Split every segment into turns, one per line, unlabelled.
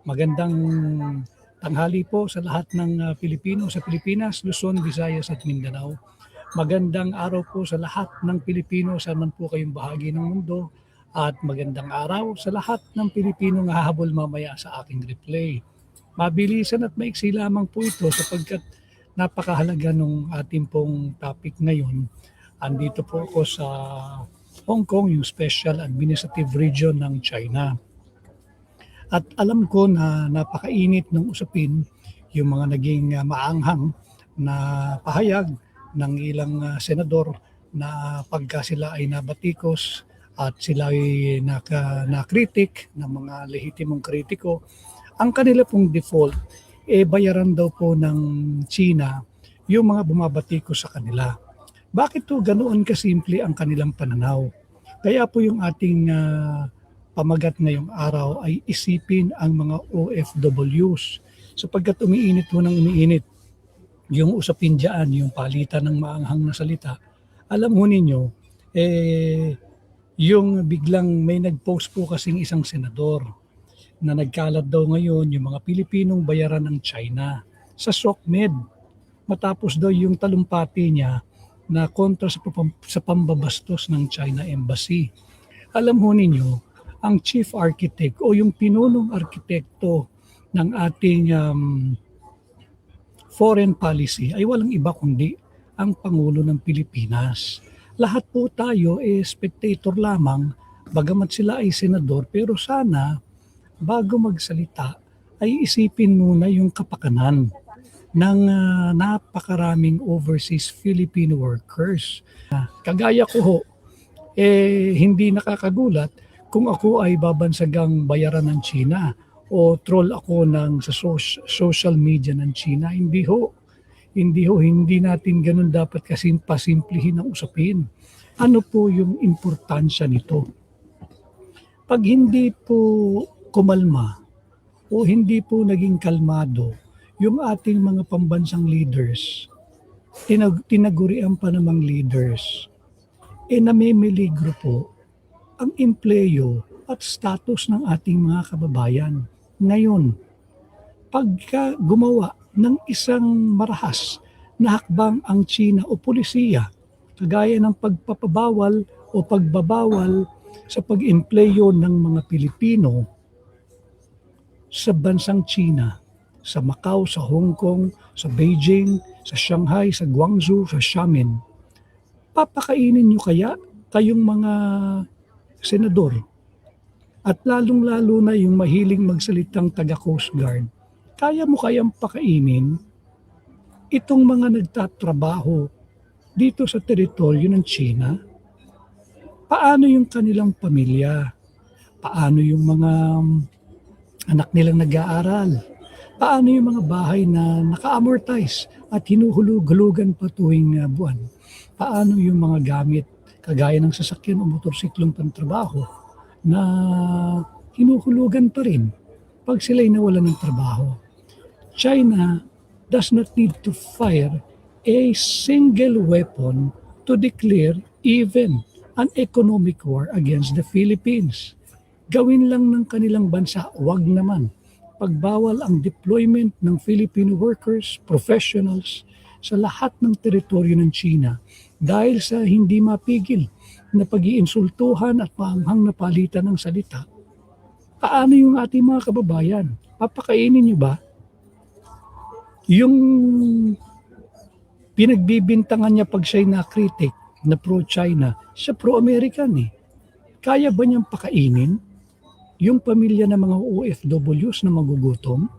Magandang tanghali po sa lahat ng Pilipino sa Pilipinas, Luzon, Visayas at Mindanao. Magandang araw po sa lahat ng Pilipino saan man po kayong bahagi ng mundo at magandang araw sa lahat ng Pilipino nga hahabol mamaya sa aking replay. Mabilisan at maiksi lamang po ito sapagkat napakahalaga nung ating pong topic ngayon. Andito po ako sa Hong Kong, yung Special Administrative Region ng China. At alam ko na napakainit ng usapin yung mga naging maanghang na pahayag ng ilang senador na pagka sila ay nabatikos at sila ay nakritik ng mga lehitimong kritiko, ang kanila pong default, bayaran daw po ng China yung mga bumabatikos sa kanila. Bakit to ganoon kasimple ang kanilang pananaw? Kaya po yung ating pamagat ngayong araw ay isipin ang mga OFWs sapagkat umiinit po ng umiinit yung usapin dyan, yung palitan ng maanghang na salita. Alam ho ninyo, yung biglang may nag-post po kasing isang senador na nagkalat daw ngayon yung mga Pilipinong bayaran ng China sa SOCMED. Matapos daw yung talumpati niya na kontra sa pambabastos ng China Embassy. Alam ho ninyo, ang chief architect o yung pinunong arkitekto ng ating foreign policy ay walang iba kundi ang Pangulo ng Pilipinas. Lahat po tayo spectator lamang, bagamat sila ay senador, pero sana bago magsalita ay isipin muna yung kapakanan ng napakaraming overseas Filipino workers. Kagaya ko ho, hindi nakakagulat kung ako ay babansagang bayaran ng China o troll ako sa social media ng China. Hindi natin ganun dapat kasi pasimplihin ang usapin. Ano po yung importansya nito? Pag hindi po kumalma o hindi po naging kalmado yung ating mga pambansang leaders, tinagurian pa namang leaders, namimiligro po ang empleyo at status ng ating mga kababayan. Ngayon, pagka gumawa ng isang marahas na hakbang ang China o pulisiya, kagaya ng pagpapabawal o pagbabawal sa pag-empleyo ng mga Pilipino sa bansang China, sa Macau, sa Hong Kong, sa Beijing, sa Shanghai, sa Guangzhou, sa Xiamen, papakainin nyo kaya kayong mga senador at lalong-lalo na yung mahiling magsalitang taga-Coast Guard, kaya mo kayang pakainin itong mga nagtatrabaho dito sa teritoryo ng China? Paano yung kanilang pamilya? Paano yung mga anak nilang nag-aaral? Paano yung mga bahay na naka-amortize at hinuhulug-hulugan pa tuwing buwan? Paano yung mga gamit kagaya ng sasakyan o motorsiklong pantrabaho na hinuhulugan pa rin pag sila'y nawalan ng trabaho? China does not need to fire a single weapon to declare even an economic war against the Philippines. Gawin lang ng kanilang bansa, wag naman. Pagbawal ang deployment ng Filipino workers, professionals sa lahat ng teritoryo ng China dahil sa hindi mapigil na pag-iinsultuhan at maanghang na palitan ng salita. Paano yung ating mga kababayan? Papakainin nyo ba? Yung pinagbibintangan niya pag siya'y na-critic na pro-China, siya pro-American Kaya ba niyang pakainin yung pamilya ng mga OFWs na magugutom?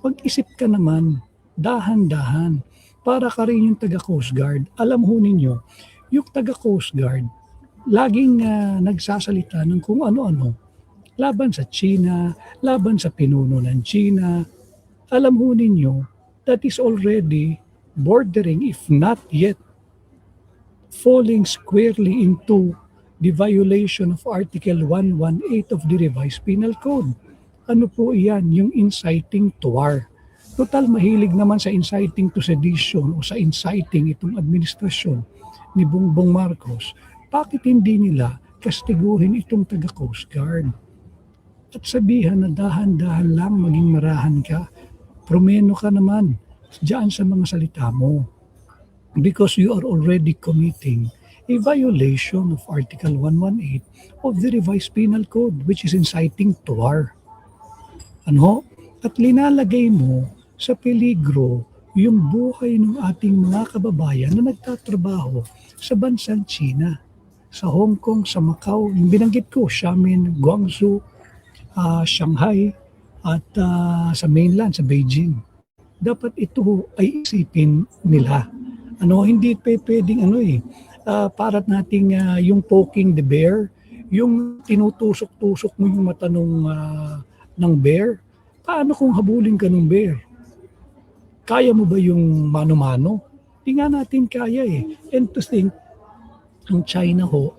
Pag-isip ka naman, dahan-dahan, para ka rin yung taga-Coast Guard. Alam ho ninyo, yung taga-Coast Guard, laging nagsasalita ng kung ano-ano, laban sa China, laban sa pinuno ng China. Alam ho ninyo, that is already bordering, if not yet, falling squarely into the violation of Article 118 of the Revised Penal Code. Ano po iyan? Yung inciting to war. Total mahilig naman sa inciting to sedition o sa inciting itong administrasyon ni Bongbong Marcos. Bakit hindi nila kastiguhin itong taga-Coast Guard? at sabihan na dahan-dahan lang maging marahan ka. Promeno ka naman diyan sa mga salita mo because you are already committing a violation of Article 118 of the Revised Penal Code, which is inciting to war. Ano? At linalagay mo sa peligro yung buhay ng ating mga kababayan na nagtatrabaho sa bansang China, sa Hong Kong, sa Macau, yung binanggit ko, Xiamen, Guangzhou, Shanghai, at sa mainland, sa Beijing. Dapat ito ay isipin nila. Hindi pwedeng para nating yung poking the bear, yung tinutusok-tusok mo yung mata ng bear. Paano kung habulin ka ng bear? Kaya mo ba yung mano-mano? Di nga natin kaya eh. And to think, ang China ho,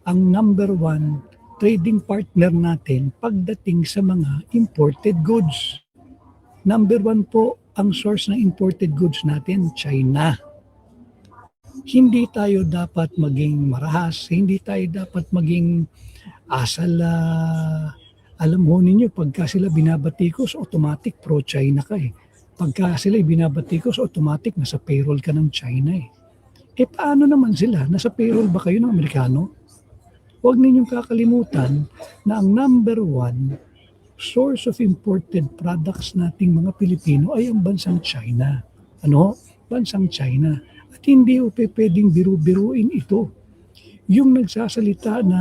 ang number one trading partner natin pagdating sa mga imported goods. Number one po ang source ng imported goods natin, China. Hindi tayo dapat maging marahas, hindi tayo dapat maging asal. Alam mo ninyo, pagka sila binabatikos, automatic pro-China ka eh. Pagka sila binabatikos, automatic nasa payroll ka ng China eh. Paano naman sila? Nasa payroll ba kayo ng Amerikano? Huwag ninyong kakalimutan na ang number one source of imported products nating mga Pilipino ay ang bansang China. Bansang China. At hindi pwedeng biru-biruin ito. Yung nagsasalita na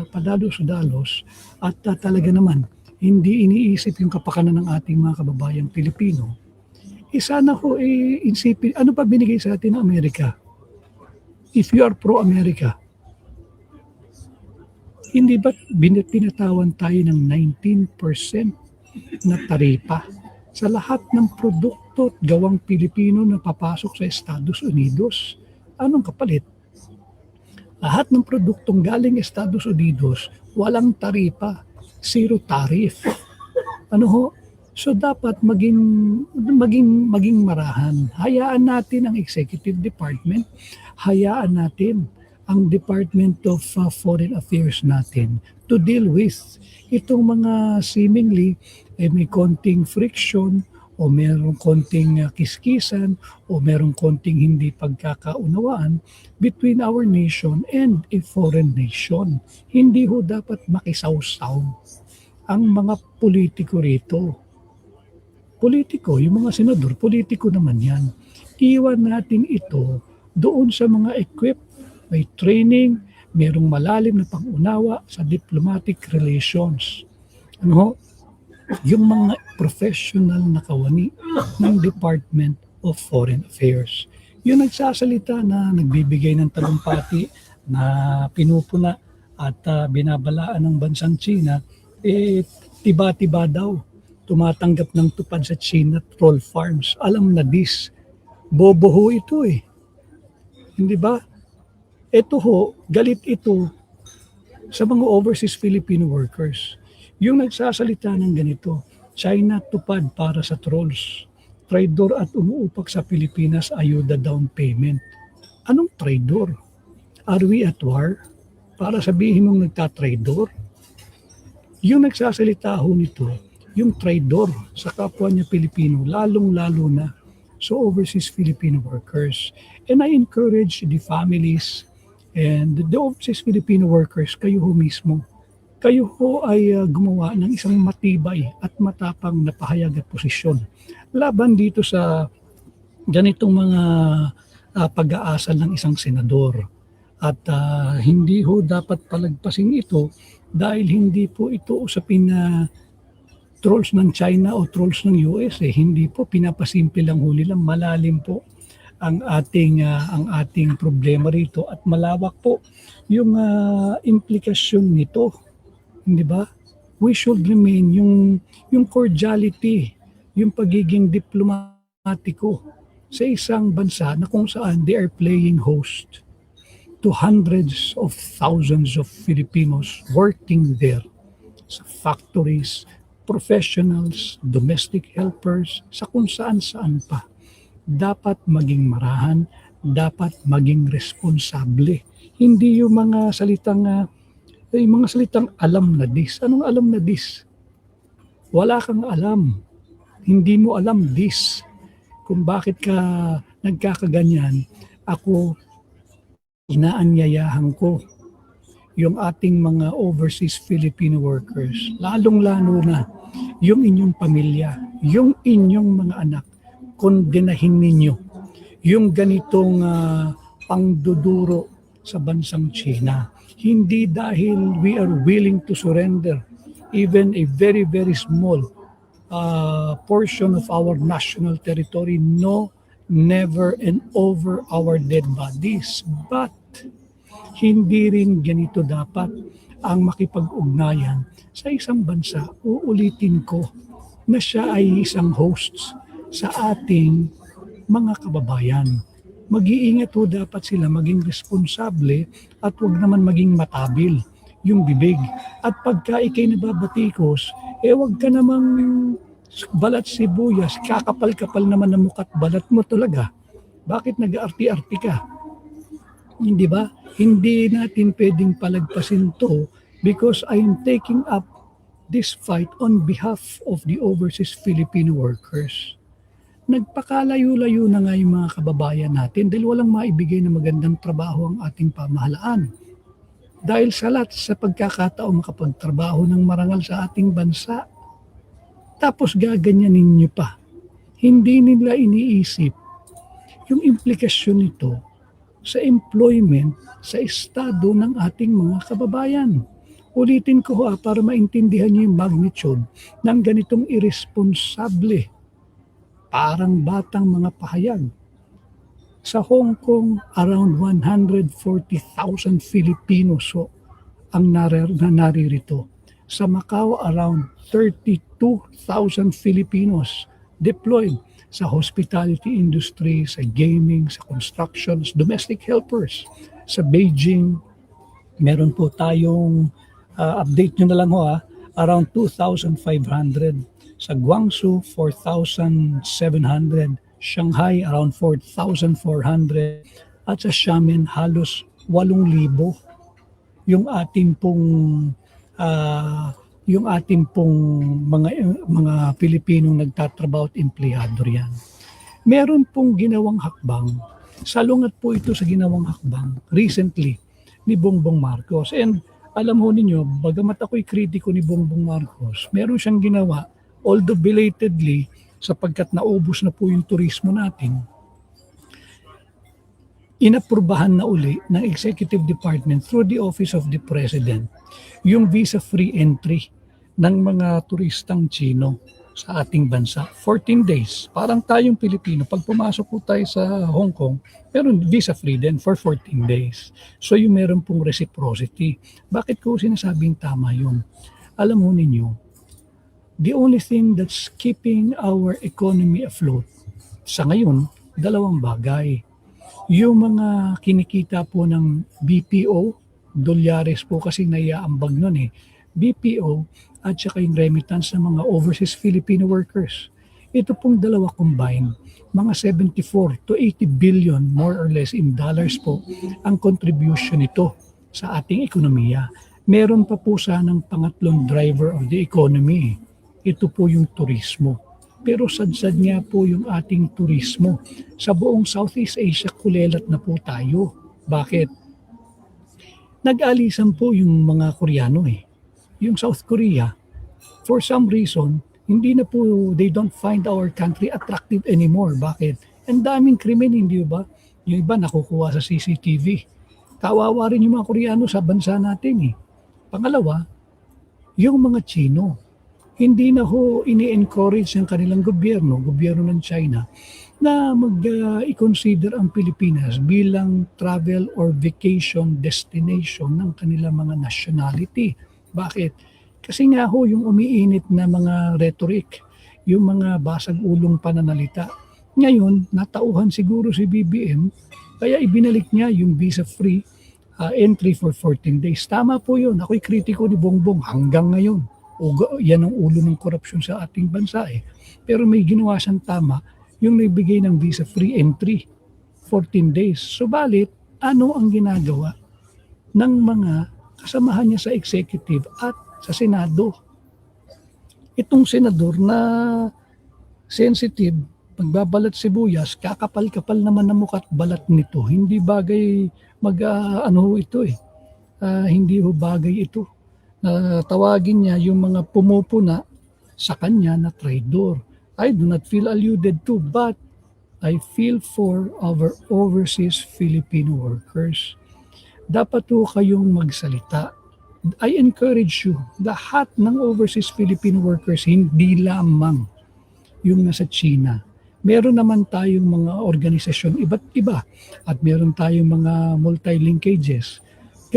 padalos-dalos at talaga naman hindi iniisip yung kapakanan ng ating mga kababayang Pilipino, sana ho isipin, ano pa binigay sa atin ng Amerika? If you are pro-America, hindi ba tinatawan tayo ng 19% na taripa sa lahat ng produkto at gawang Pilipino na papasok sa Estados Unidos? Anong kapalit? Lahat ng produktong galing Estados Unidos, walang taripa, zero tariff. So dapat maging marahan. Hayaan natin ang Executive Department, hayaan natin ang Department of Foreign Affairs natin to deal with itong mga seemingly may konting friction o merong konting kiskisan o merong konting hindi pagkakaunawaan between our nation and a foreign nation. Hindi ho dapat makisawsaw ang mga politiko rito. Politiko, yung mga senador, politiko naman yan. Iwan natin ito doon sa mga equipped, may training, mayroong malalim na pang-unawa sa diplomatic relations. Yung mga professional na kawani ng Department of Foreign Affairs. Yung nagsasalita na nagbibigay ng talumpati na pinupuna at binabalaan ng bansang China, tiba-tiba daw tumatanggap ng tupad sa China troll farms. Alam na bobo ho ito eh. Hindi ba? Ito ho, galit ito sa mga overseas Filipino workers. Yung nagsasalita ng ganito, China tupad para sa trolls. Traidor at umuupak sa Pilipinas, ayuda down payment. Anong traidor? Are we at war? Para sabihin mong nagtatraidor? Yung nagsasalita ho nito, yung traidor sa kapwa niya Pilipino, lalong-lalo na sa overseas Filipino workers. And I encourage the families and the overseas Filipino workers, kayo ho mismo, kayo ho ay gumawa ng isang matibay at matapang na pahayag at posisyon laban dito sa ganitong mga pag-aasal ng isang senador. At hindi ho dapat palagpasin ito dahil hindi po ito usapin na trolls ng China o trolls ng US. Hindi po, pinapasimple lang ho nila. Malalim po ang ating problema rito at malawak po yung implikasyon nito. Hindi ba? We should remain yung cordiality, yung pagiging diplomatiko sa isang bansa na kung saan they are playing host to hundreds of thousands of Filipinos working there sa factories, professionals, domestic helpers, sa kung saan-saan pa. Dapat maging marahan, dapat maging responsable. Hindi yung mga salitang alam na this. Anong alam na this? Wala kang alam. Hindi mo alam this. Kung bakit ka nagkakaganyan, ako inaanyayahan ko yung ating mga overseas Filipino workers, lalong-lalo na yung inyong pamilya, yung inyong mga anak, kondenahin ninyo yung ganitong pangduduro sa bansang China. Hindi dahil we are willing to surrender even a very, very small portion of our national territory. No, never and over our dead bodies. But hindi rin ganito dapat ang makipag-ugnayan sa isang bansa. Uulitin ko na siya ay isang host sa ating mga kababayan. Mag-iingat ho dapat sila maging responsable at huwag naman maging matabil yung bibig. At pagka ikay nababatikos, huwag ka namang balat sibuyas, kakapal-kapal naman ng mukat balat mo talaga. Bakit nag-arti-arti ka? Hindi ba? Hindi natin pwedeng palagpasin to because I am taking up this fight on behalf of the overseas Filipino workers. Nagpakalayo-layo na nga yung mga kababayan natin dahil walang maibigay na magandang trabaho ang ating pamahalaan. Dahil sa lahat sa pagkakataon makapagtrabaho ng marangal sa ating bansa, tapos gaganyanin nyo pa. Hindi nila iniisip yung implikasyon nito sa employment sa estado ng ating mga kababayan. Ulitin ko para maintindihan niyo yung magnitude ng ganitong irresponsable, parang batang mga pahayag. Sa Hong Kong, around 140,000 Filipinos ang naririto. Sa Macau, around 32,000 Filipinos deployed sa hospitality industry, sa gaming, sa constructions, domestic helpers. Sa Beijing, meron po tayong, update nyo na lang around 2,500. Sa Guangzhou, 4,700. Shanghai, around 4,400. At sa Xiamen, halos 8,000. Yung ating pong mga Pilipinong nagtatrabaho at empleyado riyan. Meron pong ginawang hakbang. Salungat po ito sa ginawang hakbang recently ni Bongbong Marcos. And alam ho ninyo, bagamat ako'y kritiko ni Bongbong Marcos, meron siyang ginawa, although belatedly, sapagkat naubos na po yung turismo natin, inaprubahan na uli ng Executive Department through the Office of the President yung visa-free entry ng mga turistang Chino sa ating bansa. 14 days. Parang tayong Pilipino, pag pumasok po tayo sa Hong Kong, meron visa-free din for 14 days. So yung meron pong reciprocity. Bakit ko sinasabing tama yun? Alam mo ninyo, the only thing that's keeping our economy afloat sa ngayon, dalawang bagay. Yung mga kinikita po ng BPO, dolyares po kasi naiaambag nun BPO at saka yung remittance ng mga overseas Filipino workers. Ito pong dalawa combined, mga 74 to 80 billion more or less in dollars po ang contribution nito sa ating ekonomiya. Meron pa po sanang pangatlong driver of the economy. Ito po yung turismo. Pero sadsad nga po yung ating turismo. Sa buong Southeast Asia, kulelat na po tayo. Bakit? Nag-alisan po yung mga Koreano Yung South Korea, for some reason, hindi na po, they don't find our country attractive anymore. Bakit? Ang daming krimen, hindi ba? Yung iba nakukuha sa CCTV. Kawawa rin yung mga Koreano sa bansa natin Pangalawa, yung mga Chino. Hindi na ho ini-encourage ng kanilang gobyerno ng China, na mag-i-consider ang Pilipinas bilang travel or vacation destination ng kanilang mga nationality. Bakit? Kasi nga ho yung umiinit na mga rhetoric, yung mga basag-ulong pananalita. Ngayon, natauhan siguro si BBM, kaya ibinalik niya yung visa-free entry for 14 days. Tama po yun. Ako'y kritiko ni Bongbong hanggang ngayon. Yan ang ulo ng korupsyon sa ating bansa Pero may ginawa siyang tama, yung nagbigay ng visa-free entry, 14 days. Subalit, ano ang ginagawa ng mga kasamahan niya sa executive at sa Senado? Itong senador na sensitive, pagbabalat sibuyas, kakapal-kapal naman ng mukha at balat nito. Hindi bagay ito eh. Hindi ho bagay ito. Tawagin niya yung mga pumupuna sa kanya na traidor. I do not feel alluded to, but I feel for our overseas Filipino workers. Dapat po kayong magsalita. I encourage you, lahat ng overseas Filipino workers, hindi lamang yung nasa China. Meron naman tayong mga organisasyon iba't iba at meron tayong mga multi-linkages.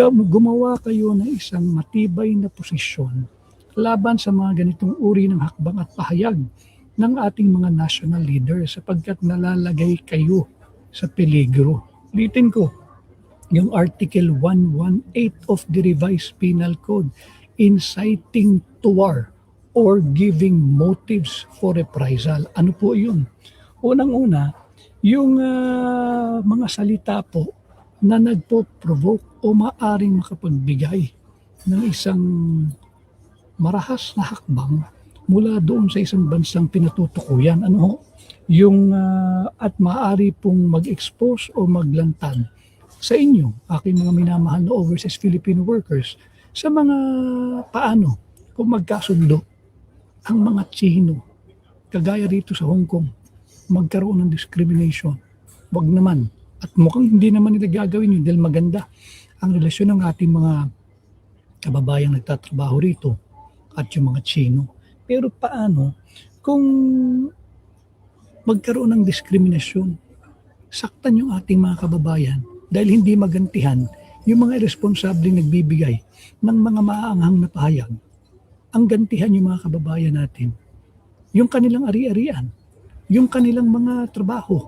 Gumawa kayo ng isang matibay na posisyon laban sa mga ganitong uri ng hakbang at pahayag ng ating mga national leaders sapagkat nalalagay kayo sa peligro. Ulitin ko, yung Article 118 of the Revised Penal Code, inciting to war or giving motives for reprisal. Ano po yun? Unang-una, yung mga salita po na nagpo-provoke o maaring makapagbigay ng isang marahas na hakbang mula doon sa isang bansang pinatutukuyan. Ano ho? Yung at maaari pong mag-expose o maglantad sa inyo, aking mga minamahal na overseas Filipino workers, sa mga paano kung magkasundo ang mga Chino, kagaya rito sa Hong Kong, magkaroon ng discrimination. Wag naman. At mukhang hindi naman nila gagawin yun dahil maganda ang relasyon ng ating mga kababayang nagtatrabaho rito at yung mga Chino. Pero paano kung magkaroon ng diskriminasyon? Saktan yung ating mga kababayan dahil hindi magantihan yung mga irresponsableng nagbibigay ng mga maaanghang na pahayag. Ang gantihan yung mga kababayan natin, yung kanilang ari-arian, yung kanilang mga trabaho.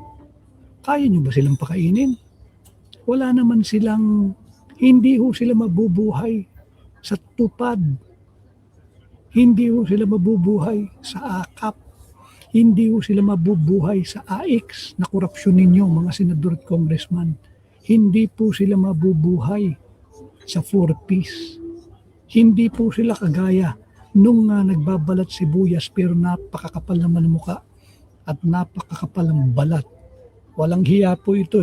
Kaya nyo ba silang pakainin? Wala naman silang, hindi ho sila mabubuhay sa tupad. Hindi ho sila mabubuhay sa akap. Hindi ho sila mabubuhay sa AIX na korupsyon ninyo, mga senador at congressman. Hindi po sila mabubuhay sa 4Ps. Hindi po sila kagaya nung nagbabalat sibuyas pero napakakapal naman ng muka at napakakapal ng balat. Walang hiya po ito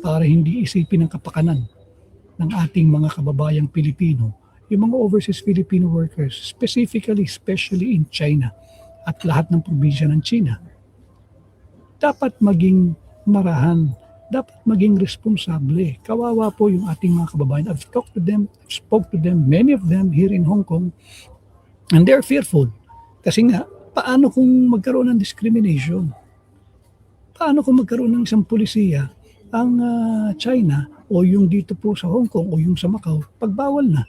para hindi isipin ang kapakanan ng ating mga kababayang Pilipino, yung mga overseas Filipino workers, especially in China at lahat ng probinsya ng China. Dapat maging marahan, dapat maging responsable. Kawawa po yung ating mga kababayan. I've talked to them, I've spoke to them, many of them here in Hong Kong, and they're fearful. Kasi nga, paano kung magkaroon ng discrimination? Paano kung magkaroon ng isang pulisiya ang China o yung dito po sa Hong Kong o yung sa Macau, pagbawal na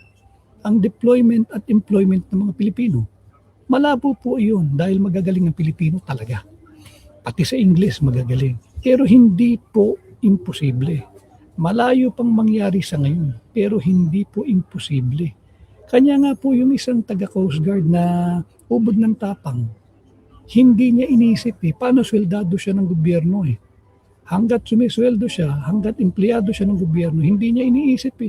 ang deployment at employment ng mga Pilipino? Malabo po iyon dahil magagaling ang Pilipino talaga. Pati sa English magagaling. Pero hindi po imposible. Malayo pang mangyari sa ngayon, pero hindi po imposible. Kanya nga po yung isang taga Coast Guard na ubod ng tapang, hindi niya inisip paano sweldado siya ng gobyerno Hanggat sumisweldo siya, hanggat empleyado siya ng gobyerno, hindi niya iniisip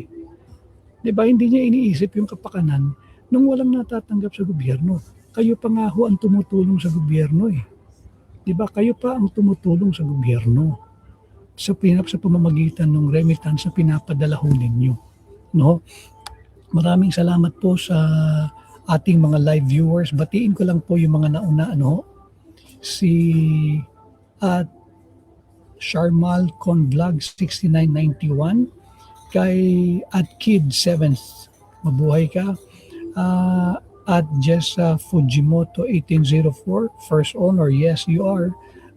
Diba? Hindi niya iniisip yung kapakanan nung walang natatanggap sa gobyerno. Kayo pa nga ho ang tumutulong sa gobyerno Diba? Kayo pa ang tumutulong sa gobyerno sa pamamagitan ng remittance sa pinapadala ho ninyo. No? Maraming salamat po sa ating mga live viewers. Batiin ko lang po yung mga nauna, si at Sharmal Convlog 6991, kay at Kid 7th, mabuhay ka, at Jessa Fujimoto 1804, first owner, yes you are,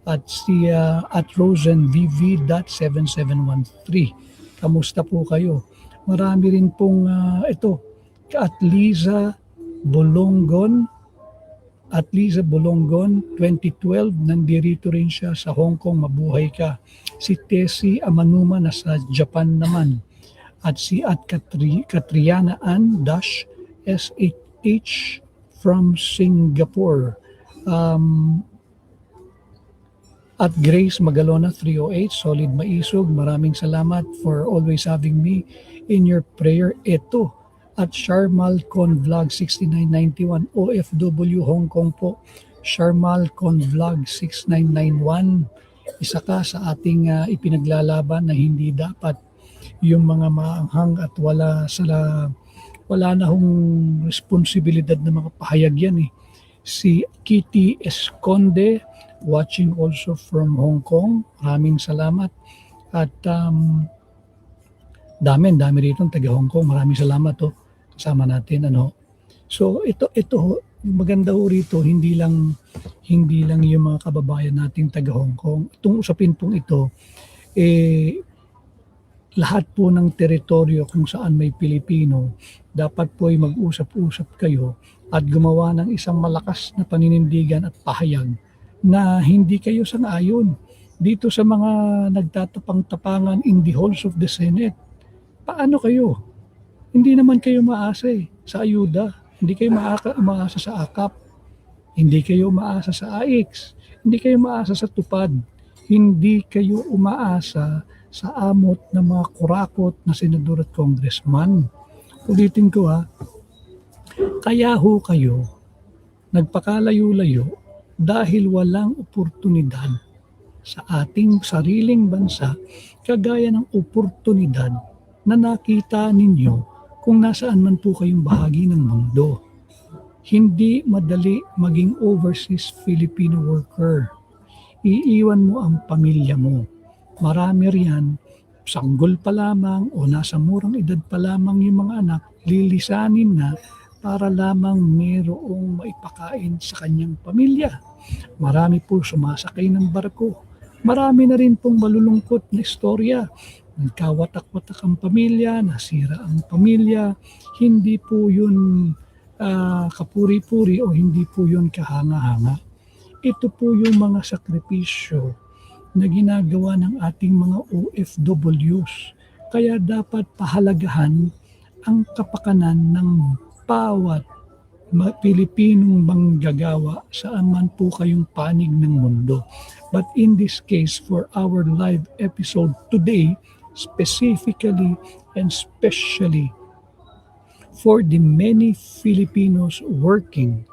at si at Rosen VV.7713. Kamusta po kayo? Marami rin pong ito, at Liza Bolongon, 2012, nandito rin siya sa Hong Kong, mabuhay ka. Si Tessie Amanuma nasa Japan naman. At si at Katriana Ann SH from Singapore. At Grace Magalona 308, Solid Maisog, maraming salamat for always having me in your prayer. Ito, at Sharmalcon Vlog 6991 OFW Hong Kong po. Sharmalcon Vlog 6991. Isa ka sa ating ipinaglalaban na hindi dapat yung mga maanghang at wala na hong responsibilidad ng mga pahayag yan eh. Si Kitty Esconde, watching also from Hong Kong. Maraming salamat. At dami rito taga Hong Kong. Maraming salamat kasama natin So ito maganda ho rito, hindi lang yung mga kababayan nating taga Hong Kong. Itong usapin pong ito lahat po ng teritoryo kung saan may Pilipino, dapat po ay mag-usap-usap kayo at gumawa ng isang malakas na paninindigan at pahayag na hindi kayo sang-ayon dito sa mga nagtatapang-tapangan in the halls of the Senate. Paano kayo? Hindi naman kayo maasa sa ayuda. Hindi kayo umaasa sa AKAP. Hindi kayo umaasa sa AIX. Hindi kayo umaasa sa TUPAD. Hindi kayo umaasa sa amot ng mga kurakot na senador at congressman. Ulitin ko kaya ho kayo nagpakalayo-layo dahil walang oportunidad sa ating sariling bansa kagaya ng oportunidad na nakita ninyo kung nasaan man po kayong bahagi ng mundo. Hindi madali maging overseas Filipino worker. Iiwan mo ang pamilya mo. Marami riyan, sanggol pa lamang o nasa murang edad pa lamang yung mga anak, lilisanin na para lamang mayroong maipakain sa kanyang pamilya. Marami po sumasakay ng barko. Marami na rin pong malulungkot na istorya. Nagkawatak-watak ang pamilya, nasira ang pamilya. Hindi po yun kapuri-puri o hindi po yun kahanga-hanga. Ito po yung mga sakripisyo na ginagawa ng ating mga OFWs. Kaya dapat pahalagahan ang kapakanan ng bawat Pilipinong manggagawa saan man po kayong panig ng mundo. But in this case, for our live episode today, specifically and especially for the many Filipinos working,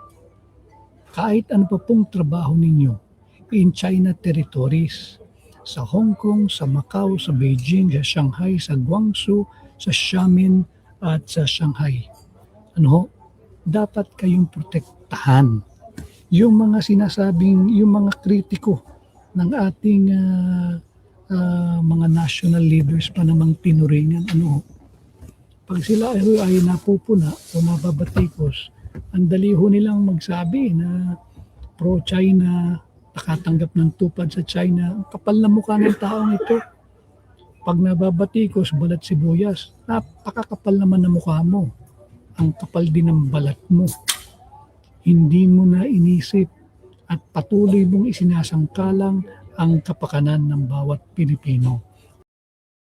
kahit ano pa pong trabaho ninyo, in China territories, sa Hong Kong, sa Macau, sa Beijing, sa Shanghai, sa Guangzhou, sa Xiamen at sa Shanghai. Dapat kayong protektahan. Yung mga sinasabing, yung mga kritiko ng ating mga national leaders pa namang tinuringan, pag sila ay napupuna o nababatikos, ang dali ho nilang magsabi na pro-China, nakatanggap ng tupad sa China. Ang kapal na mukha ng taong ito. Pag nababatikos, balat sibuyas, napakakapal naman ng mukha mo. Ang kapal din ng balat mo. Hindi mo na inisip at patuloy mong isinasangkalang ang kapakanan ng bawat Pilipino.